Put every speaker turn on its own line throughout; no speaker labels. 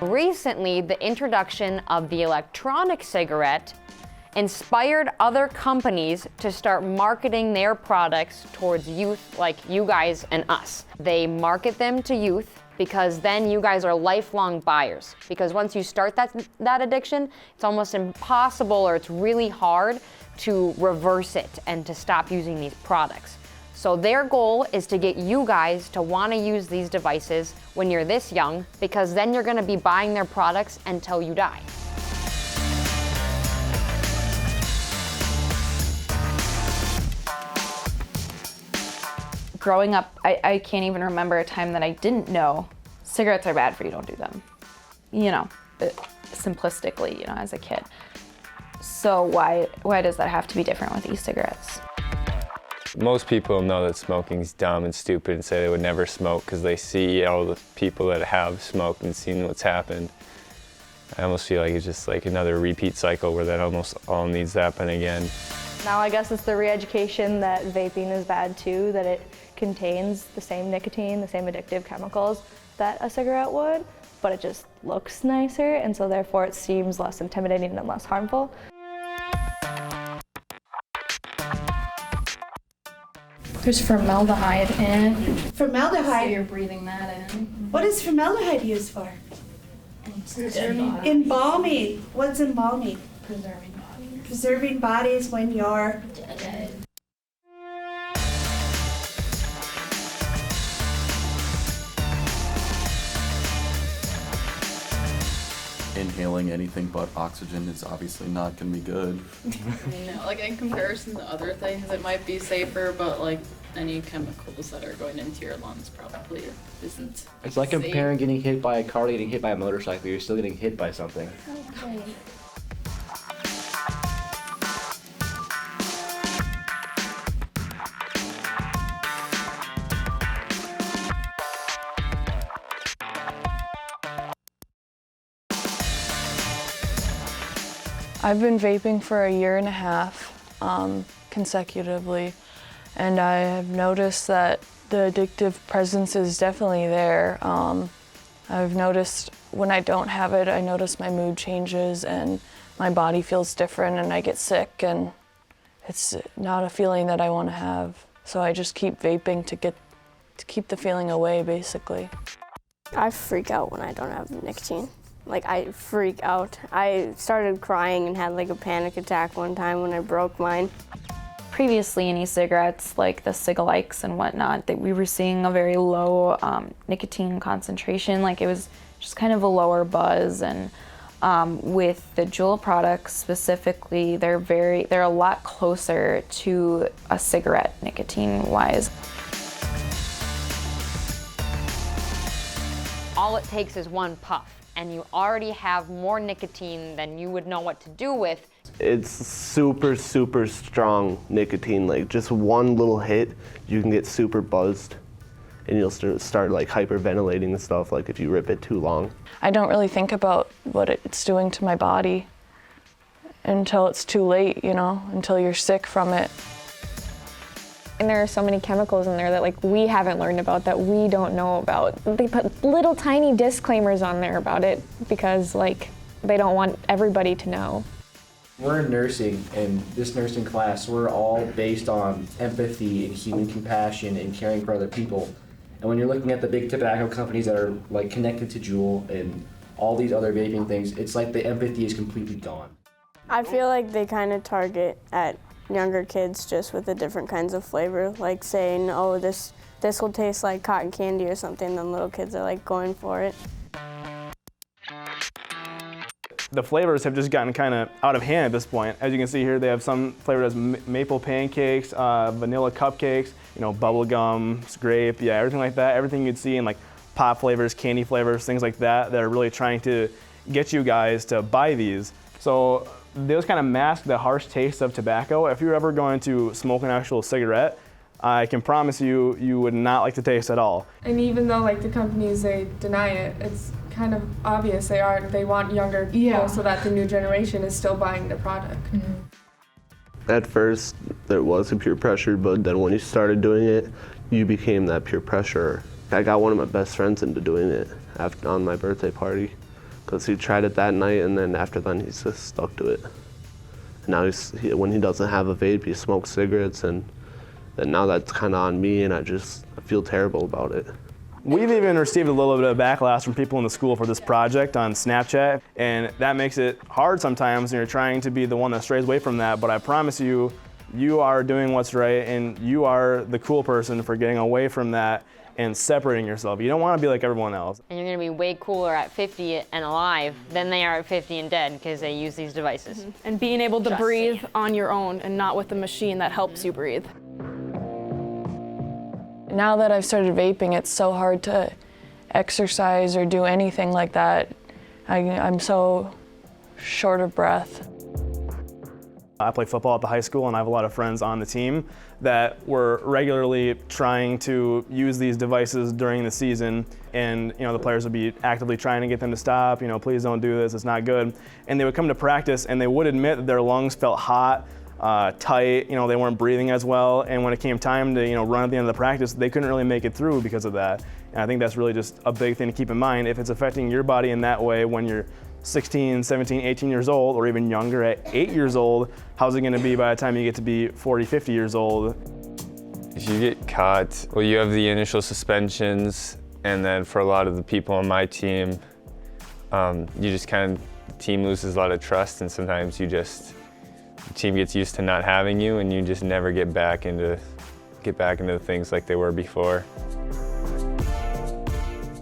Recently, the introduction of the electronic cigarette inspired other companies to start marketing their products towards youth like you guys and us. They market them to youth because then you guys are lifelong buyers. Because once you start that addiction, it's almost impossible, or it's really hard to reverse it and to stop using these products. So their goal is to get you guys to want to use these devices when you're this young, because then you're going to be buying their products until you die.
Growing up, I can't even remember a time that I didn't know cigarettes are bad for you, don't do them. You know, simplistically, you know, as a kid. So why does that have to be different with e-cigarettes?
Most people know that smoking's dumb and stupid and say they would never smoke because they see all the people that have smoked and seen what's happened. I almost feel like it's just like another repeat cycle where that almost all needs to happen again.
Now I guess it's the re-education that vaping is bad too, that it contains the same nicotine, the same addictive chemicals that a cigarette would, but it just looks nicer, and so therefore it seems less intimidating and less harmful.
There's formaldehyde in it.
Formaldehyde?
So you're breathing that in.
What is formaldehyde used for? Embalming. What's embalming?
Preserving bodies.
Preserving bodies when you're
Dead.
Inhaling anything but oxygen is obviously not going to be good.
No, like in comparison to other things, it might be safer, but like any chemicals that are going into your lungs probably isn't.
It's like
safe.
comparing getting hit by a car to getting hit by a motorcycle. You're still getting hit by something.
Okay.
I've been vaping for a year and a half consecutively, and I have noticed that the addictive presence is definitely there. I've noticed when I don't have it, I notice my mood changes and my body feels different and I get sick, and it's not a feeling that I want to have. So I just keep vaping to keep the feeling away, basically.
I freak out when I don't have nicotine. Like, I freak out. I started crying and had like a panic attack one time when I broke mine.
Previously in e-cigarettes, like the cig-alikes and whatnot, that we were seeing a very low nicotine concentration. Like, it was just kind of a lower buzz. And with the Juul products specifically, they're a lot closer to a cigarette nicotine-wise.
All it takes is one puff, and you already have more nicotine than you would know what to do with.
It's super, super strong nicotine. Like, just one little hit, you can get super buzzed, and you'll start like hyperventilating and stuff, like if you rip it too long.
I don't really think about what it's doing to my body until it's too late, you know, until you're sick from it.
And there are so many chemicals in there that like we haven't learned about, that we don't know about. They put little tiny disclaimers on there about it because like they don't want everybody to know.
We're in nursing, and this nursing class, we're all based on empathy and human compassion and caring for other people. And when you're looking at the big tobacco companies that are like connected to Juul and all these other vaping things, it's like the empathy is completely gone.
I feel like they kind of target at younger kids just with the different kinds of flavor, like saying, oh, this will taste like cotton candy or something, then little kids are like going for it.
The flavors have just gotten kind of out of hand at this point. As you can see here, they have some flavors as maple pancakes, vanilla cupcakes, you know, bubblegum, grape, yeah, everything like that. Everything you'd see in like pop flavors, candy flavors, things like that are really trying to get you guys to buy these. So those kind of mask the harsh taste of tobacco. If you're ever going to smoke an actual cigarette, I can promise you, you would not like the taste at all.
And even though like the companies, they deny it, it's kind of obvious they want younger people so that the new generation is still buying the product.
Mm-hmm. At first, there was a peer pressure, but then when you started doing it, you became that peer pressure. I got one of my best friends into doing it on my birthday party. because he tried it that night, and then after then he's just stuck to it. And now when he doesn't have a vape, he smokes cigarettes, and then now that's kind of on me, and I feel terrible about it.
We've even received a little bit of backlash from people in the school for this project on Snapchat, and that makes it hard sometimes when you're trying to be the one that strays away from that, but I promise you, you are doing what's right, and you are the cool person for getting away from that and separating yourself. You don't want to be like everyone else.
And you're going to be way cooler at 50 and alive than they are at 50 and dead because they use these devices.
And being able to
Just
breathe
saying.
on your own and not with the machine that helps you breathe.
Now that I've started vaping, it's so hard to exercise or do anything like that. I'm so short of breath.
I play football at the high school, and I have a lot of friends on the team that were regularly trying to use these devices during the season, and the players would be actively trying to get them to stop, please don't do this, it's not good. And they would come to practice and they would admit that their lungs felt hot, tight, they weren't breathing as well, and when it came time to run at the end of the practice, they couldn't really make it through because of that. And I think that's really just a big thing to keep in mind. If it's affecting your body in that way when you're 16, 17, 18 years old, or even younger at 8 years old, how's it gonna be by the time you get to be 40, 50 years old?
If you get caught, well, you have the initial suspensions, and then for a lot of the people on my team, the team loses a lot of trust, and sometimes the team gets used to not having you, and you just never get back into things like they were before.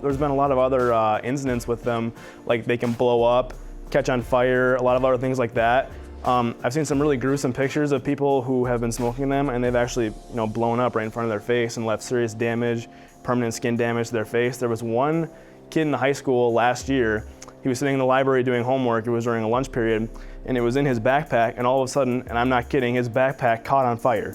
There's been a lot of other incidents with them, like they can blow up, catch on fire, a lot of other things like that. I've seen some really gruesome pictures of people who have been smoking them, and they've actually blown up right in front of their face and left serious damage, permanent skin damage to their face. There was one kid in the high school last year. He was sitting in the library doing homework. It was during a lunch period, and it was in his backpack, and all of a sudden, and I'm not kidding, his backpack caught on fire.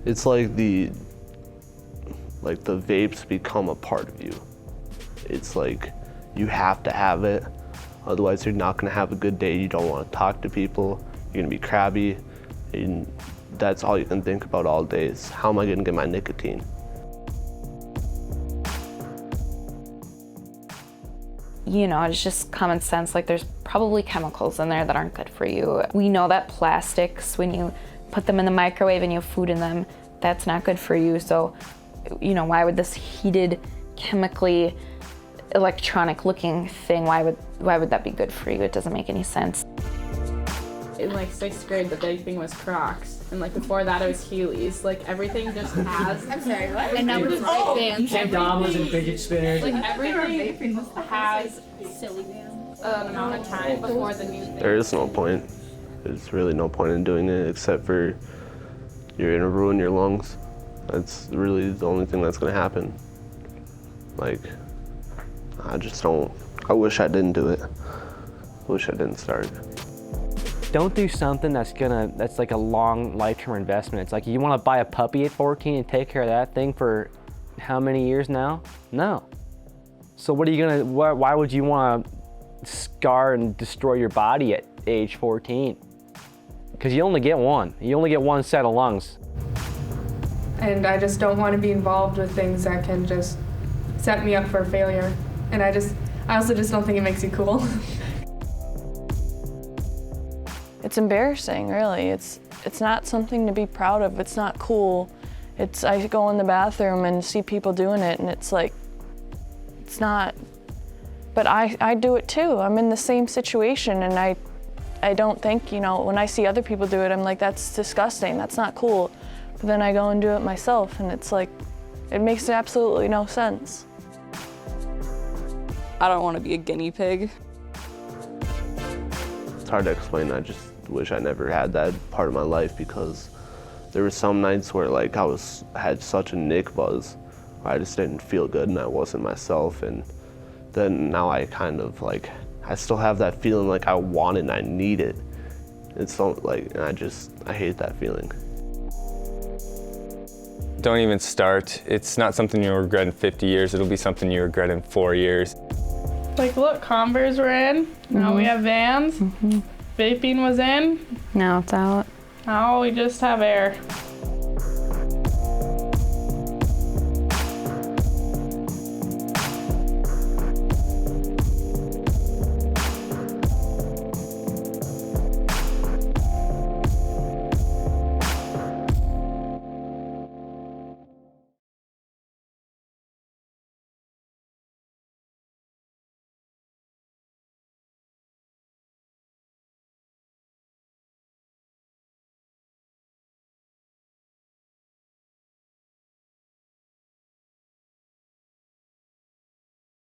It's like the vapes become a part of you. It's like you have to have it, otherwise you're not gonna have a good day. You don't want to talk to people, you're gonna be crabby, and that's all you can think about all day is how am I gonna get my nicotine?
It's just common sense, like there's probably chemicals in there that aren't good for you. We know that plastics, when you put them in the microwave and you have food in them, that's not good for you. So why would this heated, chemically, electronic looking thing, why would that be good for you? It doesn't make any sense.
In 6th grade, the vaping was Crocs, and before that it was Heelys. Everything just has. I'm sorry, what? And now it's bands.
Bandanas and fidget spinners.
Everything has silly bands. An amount of time before the new thing.
There is no point. There's really no point in doing it except for you're gonna ruin your lungs. That's really the only thing that's gonna happen. I wish I didn't do it. I wish I didn't start.
Don't do something that's like a long lifetime investment. It's like you wanna buy a puppy at 14 and take care of that thing for how many years now? No. So why would you wanna scar and destroy your body at age 14? Because you only get one. You only get one set of lungs.
And I just don't want to be involved with things that can just set me up for failure. And I also just don't think it makes you cool.
It's embarrassing, really. It's not something to be proud of. It's not cool. I go in the bathroom and see people doing it, and it's not. But I do it too. I'm in the same situation, and I don't think, when I see other people do it, I'm like, that's disgusting, that's not cool. But then I go and do it myself, and it's it makes absolutely no sense.
I don't want to be a guinea pig.
It's hard to explain. I just wish I never had that part of my life because there were some nights where I had such a nic buzz where I just didn't feel good and I wasn't myself, and then now I kind of I still have that feeling I want it and I need it. It's so and I hate that feeling.
Don't even start. It's not something you'll regret in 50 years. It'll be something you regret in 4 years.
Look, Converse were in. Now we have Vans. Vaping was in.
Now it's out.
Now we just have air.